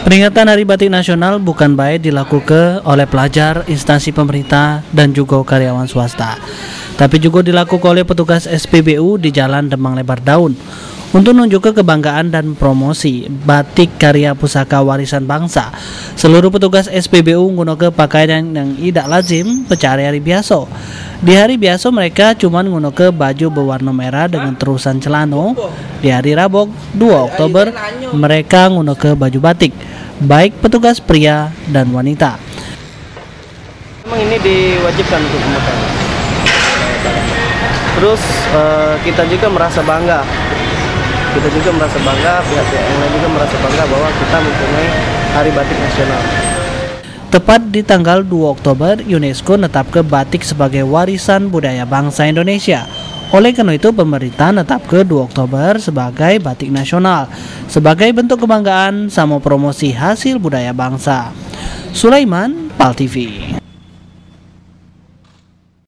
Peringatan Hari Batik Nasional bukan baik dilakukan oleh pelajar, instansi pemerintah, dan juga karyawan swasta, tapi juga dilakukan oleh petugas SPBU di Jalan Demang Lebar Daun untuk menunjukkan kebanggaan dan promosi batik karya pusaka warisan bangsa. Seluruh petugas SPBU menggunakan pakaian yang tidak lazim pada hari biasa. Di hari biasa mereka cuma menggunakan baju berwarna merah dengan terusan celana. Di hari Rabu 2 Oktober mereka menggunakan baju batik, baik petugas pria dan wanita. Memang ini diwajibkan untuk memakai. Terus kita juga merasa bangga. Pihak-pihak yang lain juga merasa bangga bahwa kita mempunyai Hari Batik Nasional. Tepat di tanggal 2 Oktober, UNESCO menetapkan batik sebagai warisan budaya bangsa Indonesia. Oleh karena itu, pemerintah menetapkan 2 Oktober sebagai batik nasional, sebagai bentuk kebanggaan sama promosi hasil budaya bangsa. Sulaiman, PAL TV.